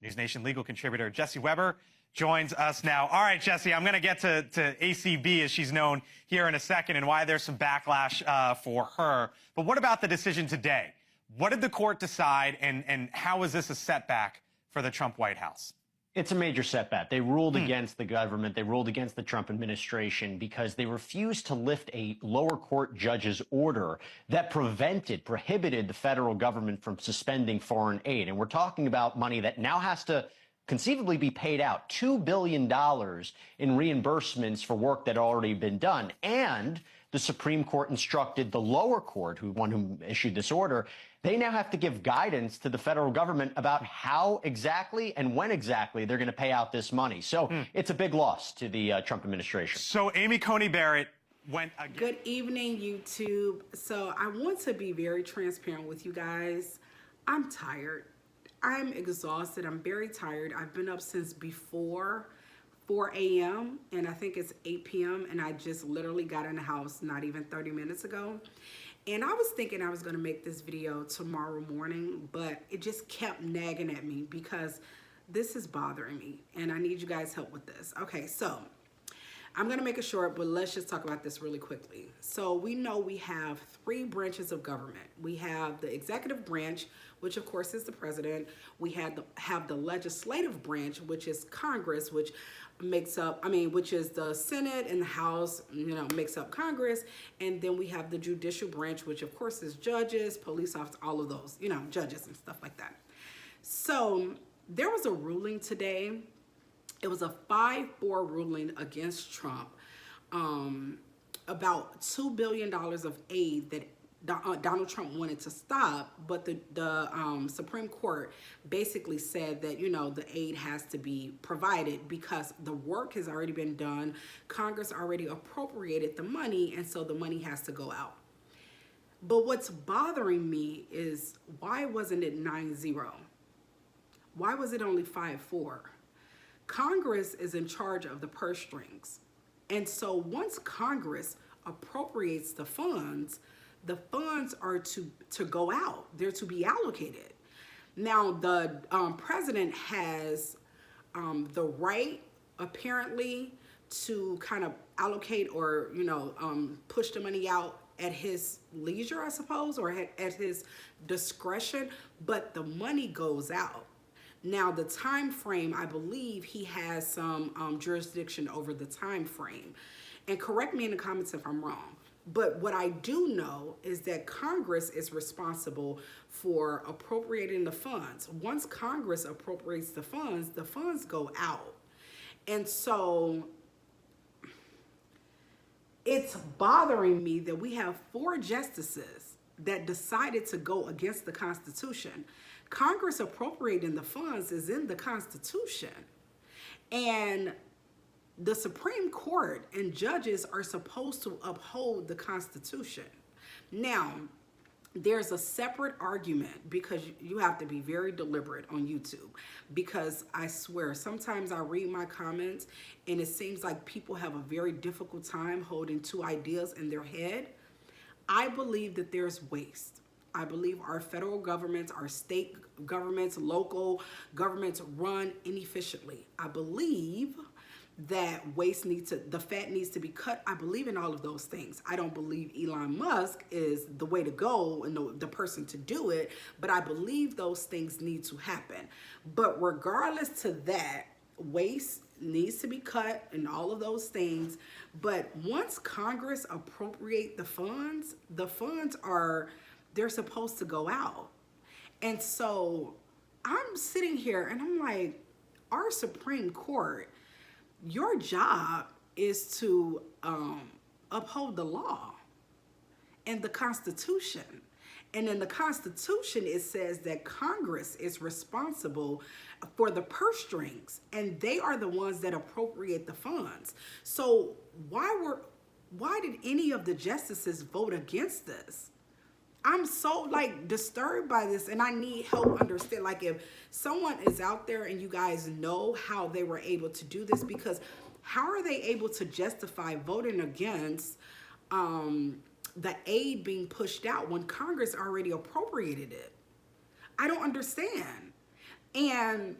News Nation legal contributor Jesse Weber joins us now. All right, Jesse, I'm going to get to ACB, as she's known, here in a second, and why there's some backlash for her. But what about the decision today? What did the court decide, and how is this a setback for the Trump White House? It's a major setback. They ruled against the government. They ruled against the Trump administration because they refused to lift a lower court judge's order that prohibited the federal government from suspending foreign aid. And we're talking about money that now has to conceivably be paid out, $2 billion in reimbursements for work that had already been done. And the Supreme Court instructed the lower court, who issued this order, they now have to give guidance to the federal government about how exactly and when exactly they're going to pay out this money. So it's a big loss to the Trump administration. So Amy Coney Barrett went again. Good evening, YouTube. So I want to be very transparent with you guys. I'm tired. I'm exhausted. I'm very tired. I've been up since before 4 a.m. and I think it's 8 p.m. and I just literally got in the house not even 30 minutes ago. And I was thinking I was going to make this video tomorrow morning, but it just kept nagging at me because this is bothering me and I need you guys' help with this. Okay, so I'm going to make it short, but let's just talk about this really quickly. So we know we have three branches of government. We have the executive branch, which of course is the president. We have the legislative branch, which is Congress, which makes up, which is the Senate and the House, makes up Congress. And then we have the judicial branch, which of course is judges, police officers, all of those, judges and stuff like that. So there was a ruling today. It was a 5-4 ruling against Trump about $2 billion of aid that Donald Trump wanted to stop, but the Supreme Court basically said that, the aid has to be provided because the work has already been done. Congress already appropriated the money, and so the money has to go out. But what's bothering me is, why wasn't it 9-0? Why was it only 5-4? Congress is in charge of the purse strings. And so once Congress appropriates the funds are to go out. They're to be allocated. Now, the president has the right, apparently, to kind of allocate or, push the money out at his leisure, I suppose, or at his discretion, but the money goes out. Now, the time frame, I believe he has some jurisdiction over the time frame. And correct me in the comments if I'm wrong. But what I do know is that Congress is responsible for appropriating the funds. Once Congress appropriates the funds go out. And so it's bothering me that we have 4 justices that decided to go against the Constitution. Congress appropriating the funds is in the Constitution. And the Supreme Court and judges are supposed to uphold the Constitution. Now, there's a separate argument because you have to be very deliberate on YouTube, because I swear sometimes I read my comments and it seems like people have a very difficult time holding 2 ideas in their head. I believe that there's waste. I believe our federal governments, our state governments, local governments run inefficiently. I believe that the fat needs to be cut. I believe in all of those things. I don't believe Elon Musk is the way to go and the person to do it, but I believe those things need to happen. But regardless to that, waste needs to be cut and all of those things. But once Congress appropriate the funds they're supposed to go out. And so I'm sitting here and I'm like, our Supreme Court, your job is to uphold the law and the Constitution. And in the Constitution, it says that Congress is responsible for the purse strings, and they are the ones that appropriate the funds. So why did any of the justices vote against this? I'm so disturbed by this, and I need help understand. If someone is out there and you guys know how they were able to do this, because how are they able to justify voting against the aid being pushed out when Congress already appropriated it? I don't understand. And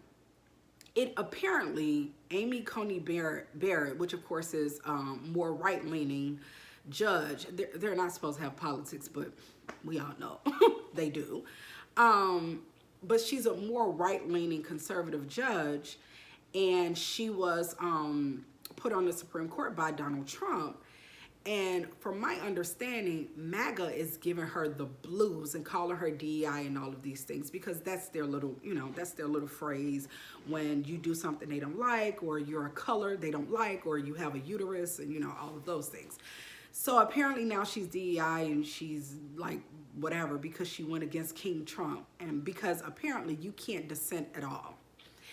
it apparently, Amy Coney Barrett, which of course is more right-leaning judge, they're not supposed to have politics, but we all know they do. But she's a more right-leaning conservative judge, and she was put on the Supreme Court by Donald Trump. And from my understanding, MAGA is giving her the blues and calling her DEI and all of these things, because that's their little, that's their little phrase when you do something they don't like, or you're a color they don't like, or you have a uterus, and all of those things. So apparently now she's DEI and she's like whatever because she went against King Trump, and because apparently you can't dissent at all.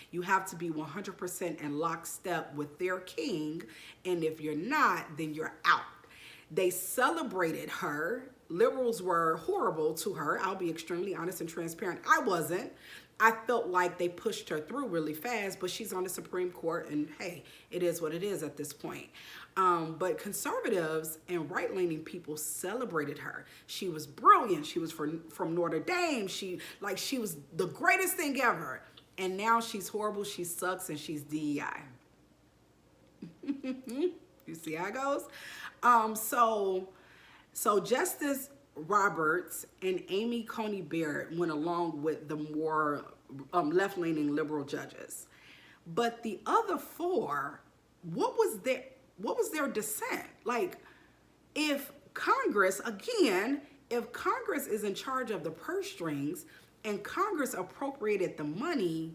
You have to be 100% in lockstep with their king, and if you're not, then you're out. They celebrated her. Liberals were horrible to her. I'll be extremely honest and transparent. I wasn't. I felt like they pushed her through really fast, but she's on the Supreme Court, and hey, it is what it is at this point. But conservatives and right-leaning people celebrated her. She was brilliant. She was from Notre Dame. She was the greatest thing ever. And now she's horrible, she sucks, and she's DEI. You see how it goes? So Justice Roberts and Amy Coney Barrett went along with the more left-leaning liberal judges. But the other four, what was their dissent? Like, if Congress is in charge of the purse strings and Congress appropriated the money,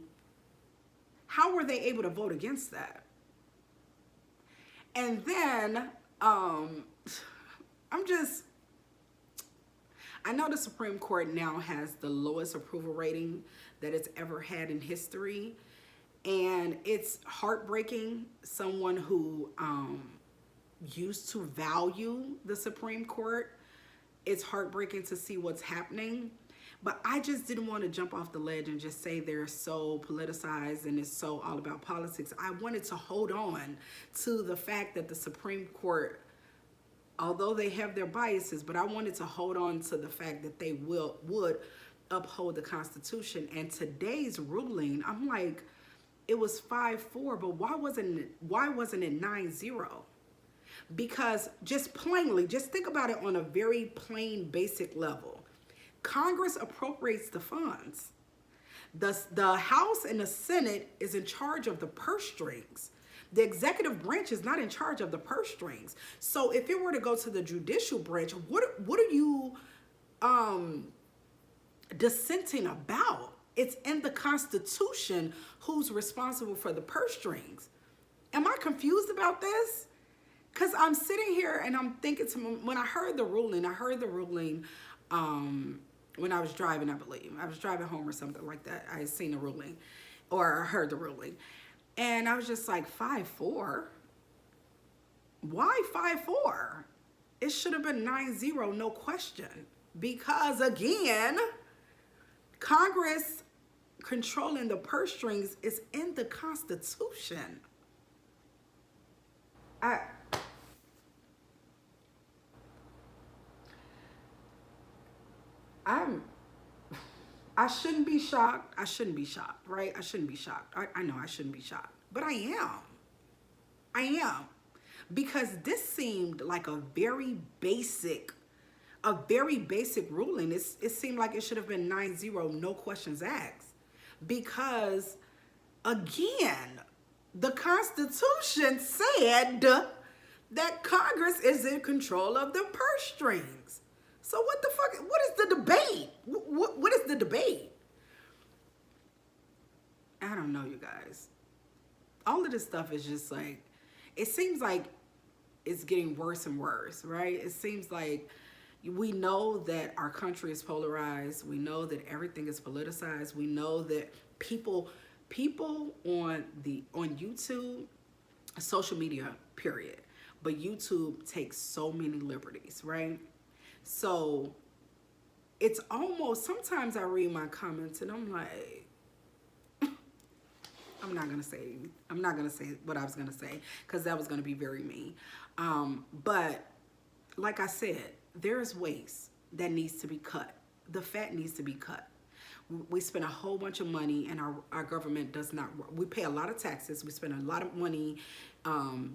how were they able to vote against that? And then, I know the Supreme Court now has the lowest approval rating that it's ever had in history. And it's heartbreaking. Someone who used to value the Supreme Court, it's heartbreaking to see what's happening. But I just didn't want to jump off the ledge and just say they're so politicized and it's so all about politics. I wanted to hold on to the fact that the Supreme Court, although they have their biases, but I wanted to hold on to the fact that they would uphold the Constitution. And today's ruling, I'm like, it was 5-4, but why wasn't it 9-0? Because just plainly, just think about it on a very plain, basic level. Congress appropriates the funds. The House and the Senate is in charge of the purse strings. The executive branch is not in charge of the purse strings. So if it were to go to the judicial branch, what are you dissenting about? It's in the Constitution who's responsible for the purse strings. Am I confused about this? Because I'm sitting here and I'm thinking when I heard the ruling when I was driving, I believe. I was driving home or something like that. I had seen the ruling or I heard the ruling. And I was just like, 5-4? Why 5-4? It should have been 9-0, no question. Because again, Congress controlling the purse strings is in the Constitution. I shouldn't be shocked. I shouldn't be shocked, right? I shouldn't be shocked. I know I shouldn't be shocked, but I am. Because this seemed like a very basic ruling. It seemed like it should have been 9-0, no questions asked. Because again, the Constitution said that Congress is in control of the purse strings. So what the fuck, what is the debate? What is the debate? I don't know, you guys. All of this stuff is just like, it seems like it's getting worse and worse, right? It seems like we know that our country is polarized. We know that everything is politicized. We know that people on YouTube, social media, period. But YouTube takes so many liberties, right? So it's almost, sometimes I read my comments and I'm like, I'm not gonna say what I was gonna say because that was gonna be very mean. But like I said, there's waste that needs to be cut. The fat needs to be cut. We spend a whole bunch of money, and our government does not work. We pay a lot of taxes. We spend a lot of money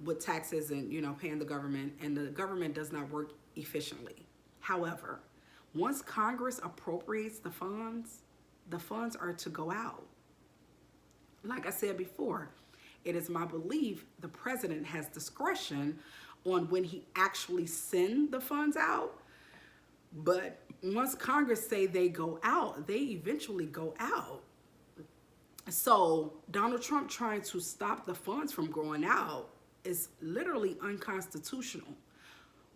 with taxes and, paying the government, and the government does not work efficiently. However, once Congress appropriates the funds are to go out. Like I said before, it is my belief the president has discretion on when he actually sends the funds out. But once Congress say they go out, they eventually go out. So Donald Trump trying to stop the funds from going out is literally unconstitutional.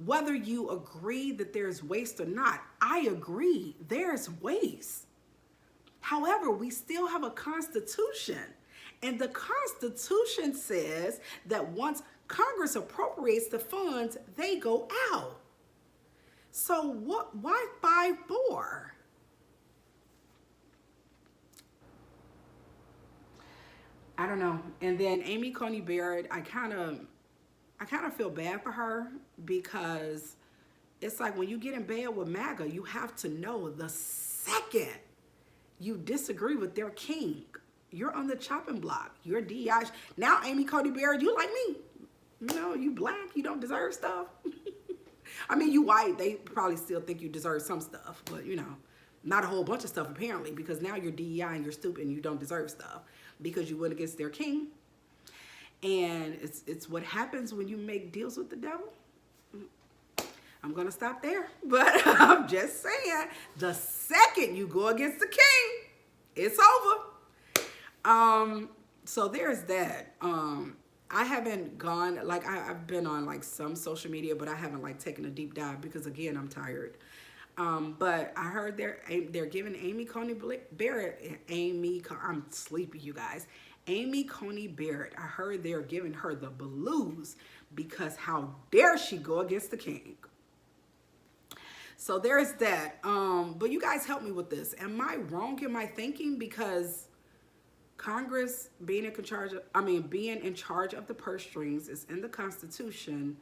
Whether you agree that there's waste or not, I agree there's waste. However, we still have a Constitution, and the Constitution says that once Congress appropriates the funds, they go out. So why 5-4? I don't know. And then Amy Coney Barrett, I kind of feel bad for her, because it's like when you get in bed with MAGA, you have to know the second you disagree with their king, you're on the chopping block. You're DEI. Now, Amy Coney Barrett, you like me. You black, you don't deserve stuff. I mean, you white, they probably still think you deserve some stuff, but not a whole bunch of stuff apparently, because now you're DEI and you're stupid and you don't deserve stuff because you went against their king. And it's what happens when you make deals with the devil. I'm going to stop there, but I'm just saying, the second you go against the king, it's over. So there's that. I haven't gone, I've been on some social media, but I haven't taken a deep dive because again, I'm tired. But I heard they're giving Amy Coney Barrett, I'm sleepy, you guys. Amy Coney Barrett, I heard they're giving her the blues because how dare she go against the king. So there's that. But you guys help me with this. Am I wrong in my thinking? Because Congress being in charge of the purse strings is in the Constitution.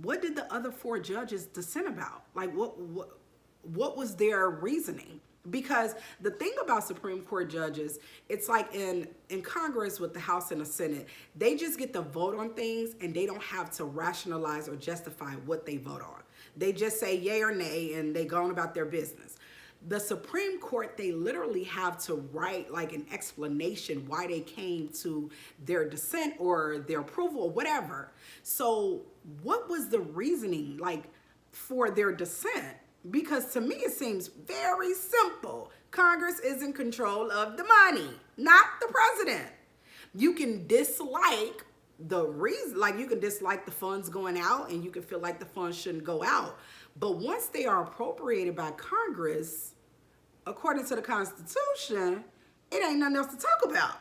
What did the other 4 judges dissent about? What was their reasoning? Because the thing about Supreme Court judges, it's like in Congress with the House and the Senate, they just get to vote on things and they don't have to rationalize or justify what they vote on. They just say yay or nay and they go on about their business. The Supreme Court, they literally have to write an explanation why they came to their dissent or their approval or whatever. So what was the reasoning for their dissent? Because to me, it seems very simple. Congress is in control of the money, not the president. You can dislike the reason, you can dislike the funds going out and you can feel like the funds shouldn't go out. But once they are appropriated by Congress, according to the Constitution, it ain't nothing else to talk about.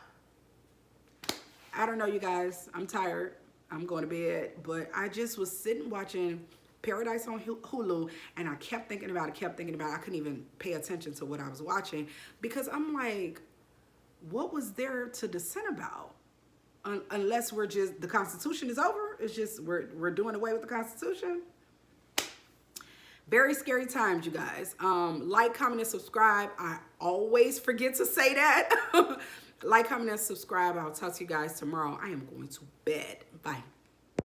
I don't know, you guys. I'm tired. I'm going to bed. But I just was sitting watching Paradise on Hulu, and I kept thinking about it, I couldn't even pay attention to what I was watching because I'm like, what was there to dissent about? Unless the Constitution is over. It's just we're doing away with the Constitution. Very scary times, you guys. Like, comment, and subscribe. I always forget to say that. Like, comment, and subscribe. I'll talk to you guys tomorrow. I am going to bed. Bye.